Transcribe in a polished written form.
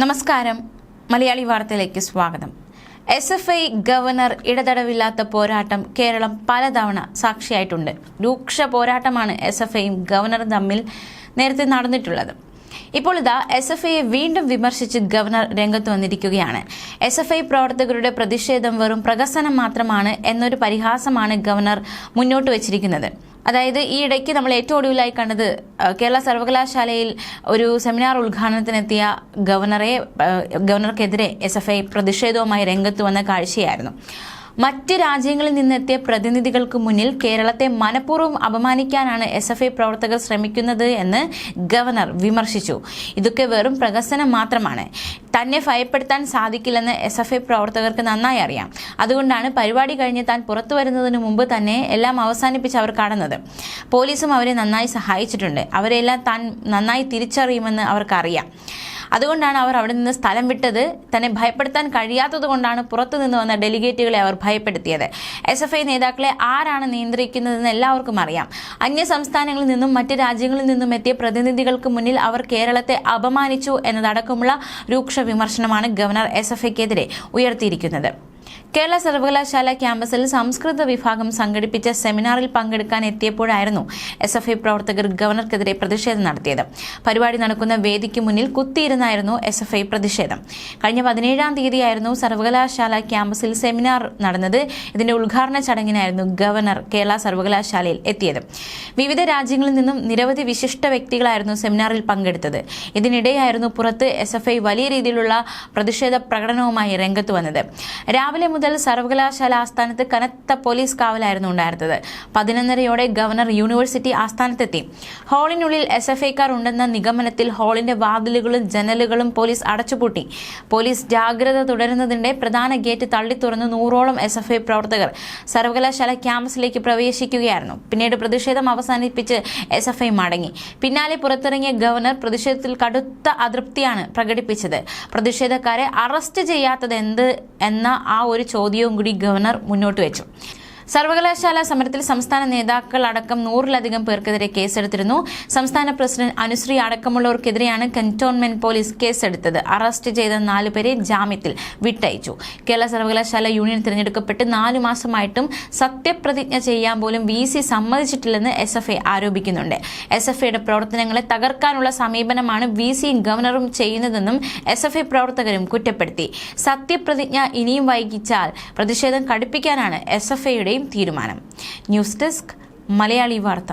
നമസ്കാരം. മലയാളി വാർത്തയിലേക്ക് സ്വാഗതം. SFI ഗവർണർ ഇടതടവില്ലാത്ത പോരാട്ടം കേരളം പലതവണ സാക്ഷിയായിട്ടുണ്ട്. രൂക്ഷ പോരാട്ടമാണ് SFIയും ഗവർണറും തമ്മിൽ നേരത്തെ നടന്നിട്ടുള്ളത്. ഇപ്പോൾ ഇതാ SFIയെ വീണ്ടും വിമർശിച്ച് ഗവർണർ രംഗത്ത് വന്നിരിക്കുകയാണ്. SFI പ്രവർത്തകരുടെ പ്രതിഷേധം വെറും പ്രഹസനം മാത്രമാണ് എന്നൊരു പരിഹാസമാണ് ഗവർണർ മുന്നോട്ട് വച്ചിരിക്കുന്നത്. അതായത് ഈ ഇടയ്ക്ക് നമ്മൾ ഏറ്റവും ഒടുവിലായി കണ്ടത് കേരള സർവകലാശാലയിൽ ഒരു സെമിനാർ ഉദ്ഘാടനത്തിനെത്തിയ ഗവർണർക്കെതിരെ SFI പ്രതിഷേധവുമായി രംഗത്ത് വന്ന കാഴ്ചയായിരുന്നു. മറ്റ് രാജ്യങ്ങളിൽ നിന്നെത്തിയ പ്രതിനിധികൾക്ക് മുന്നിൽ കേരളത്തെ മനഃപൂർവ്വം അപമാനിക്കാനാണ് SFI പ്രവർത്തകർ ശ്രമിക്കുന്നത് എന്ന് ഗവർണർ വിമർശിച്ചു. ഇതൊക്കെ വെറും പ്രഹസനം മാത്രമാണ്. തന്നെ ഭയപ്പെടുത്താൻ സാധിക്കില്ലെന്ന് SFI പ്രവർത്തകർക്ക് നന്നായി അറിയാം. അതുകൊണ്ടാണ് പരിപാടി കഴിഞ്ഞ് താൻ പുറത്തു വരുന്നതിന് മുമ്പ് തന്നെ എല്ലാം അവസാനിപ്പിച്ച് അവർ കടന്നത്. പോലീസും അവരെ നന്നായി സഹായിച്ചിട്ടുണ്ട്. അവരെല്ലാം താൻ നന്നായി തിരിച്ചറിയുമെന്ന് അവർക്കറിയാം. അതുകൊണ്ടാണ് അവർ അവിടെ നിന്ന് സ്ഥലം വിട്ടത്. തന്നെ ഭയപ്പെടുത്താൻ കഴിയാത്തത് കൊണ്ടാണ് പുറത്തു നിന്ന് വന്ന ഡെലിഗേറ്റുകളെ അവർ ഭയപ്പെടുത്തിയത്. SFI നേതാക്കളെ ആരാണ് നിയന്ത്രിക്കുന്നതെന്ന് എല്ലാവർക്കും അറിയാം. അന്യ സംസ്ഥാനങ്ങളിൽ നിന്നും മറ്റ് രാജ്യങ്ങളിൽ നിന്നും എത്തിയ പ്രതിനിധികൾക്ക് മുന്നിൽ അവർ കേരളത്തെ അപമാനിച്ചു എന്നതടക്കമുള്ള രൂക്ഷ വിമർശനമാണ് ഗവർണർ SFIക്കെതിരെ ഉയർത്തിയിരിക്കുന്നത്. കേരള സർവകലാശാല ക്യാമ്പസിൽ സംസ്കൃത വിഭാഗം സംഘടിപ്പിച്ച സെമിനാറിൽ പങ്കെടുക്കാൻ എത്തിയപ്പോഴായിരുന്നു SFI പ്രവർത്തകർ ഗവർണർക്കെതിരെ പ്രതിഷേധം നടത്തിയത്. പരിപാടി നടക്കുന്ന വേദിക്ക് മുന്നിൽ കുത്തിയിരുന്നായിരുന്നു SFI പ്രതിഷേധം. കഴിഞ്ഞ 17-ാം തീയതിയായിരുന്നു സർവകലാശാല ക്യാമ്പസിൽ സെമിനാർ നടന്നത്. ഇതിന്റെ ഉദ്ഘാടന ചടങ്ങിനായിരുന്നു ഗവർണർ കേരള സർവകലാശാലയിൽ എത്തിയത്. വിവിധ രാജ്യങ്ങളിൽ നിന്നും നിരവധി വിശിഷ്ട വ്യക്തികളായിരുന്നു സെമിനാറിൽ പങ്കെടുത്തത്. ഇതിനിടെയായിരുന്നു പുറത്ത് SFI വലിയ രീതിയിലുള്ള പ്രതിഷേധ പ്രകടനവുമായി രംഗത്ത് വന്നത്. രാവിലെ മുതൽ സർവകലാശാല ആസ്ഥാനത്ത് കനത്ത പോലീസ് കാവലായിരുന്നു ഉണ്ടായിരുന്നത്. 11:30-യോടെ ഗവർണർ യൂണിവേഴ്സിറ്റി ആസ്ഥാനത്തെത്തി. ഹാളിനുള്ളിൽ SFIക്കാർ ഉണ്ടെന്ന നിഗമനത്തിൽ ഹാളിന്റെ വാതിലുകളും ജനലുകളും പോലീസ് അടച്ചുപൂട്ടി. പോലീസ് ജാഗ്രത തുടരുന്നതിന്റെ പ്രധാന ഗേറ്റ് തള്ളി തുറന്ന് 100ഓളം SFI പ്രവർത്തകർ സർവകലാശാല ക്യാമ്പസിലേക്ക് പ്രവേശിക്കുകയായിരുന്നു. പിന്നീട് പ്രതിഷേധം അവസാനിപ്പിച്ച് SFI മടങ്ങി. പിന്നാലെ പുറത്തിറങ്ങിയ ഗവർണർ പ്രതിഷേധത്തിൽ കടുത്ത അതൃപ്തിയാണ് പ്രകടിപ്പിച്ചത്. പ്രതിഷേധക്കാരെ അറസ്റ്റ് ചെയ്യാത്തത് എന്ത് എന്ന ആ ഒരു ചോദ്യവും കൂടി ഗവർണർ മുന്നോട്ട് വെച്ചു. സർവകലാശാല സമരത്തിൽ സംസ്ഥാന നേതാക്കൾ അടക്കം 100-ലധികം പേർക്കെതിരെ കേസെടുത്തിരുന്നു. സംസ്ഥാന പ്രസിഡന്റ് അനുശ്രീ അടക്കമുള്ളവർക്കെതിരെയാണ് കന്റോൺമെന്റ് പോലീസ് കേസെടുത്തത്. അറസ്റ്റ് ചെയ്ത 4 പേരെ ജാമ്യത്തിൽ വിട്ടയച്ചു. കേരള സർവകലാശാല യൂണിയൻ തിരഞ്ഞെടുക്കപ്പെട്ട് 4 മാസമായിട്ടും സത്യപ്രതിജ്ഞ ചെയ്യാൻ പോലും VC സമ്മതിച്ചിട്ടില്ലെന്ന് SFI ആരോപിക്കുന്നുണ്ട്. SFIയുടെ പ്രവർത്തനങ്ങളെ തകർക്കാനുള്ള സമീപനമാണ് VCയും ഗവർണറും ചെയ്യുന്നതെന്നും SFI പ്രവർത്തകരും കുറ്റപ്പെടുത്തി. സത്യപ്രതിജ്ഞ ഇനിയും വൈകിച്ചാൽ പ്രതിഷേധം കടുപ്പിക്കാനാണ് SFIയുടെ തീരുമാനം. ന്യൂസ് ഡെസ്ക് മലയാളി വാർത്ത.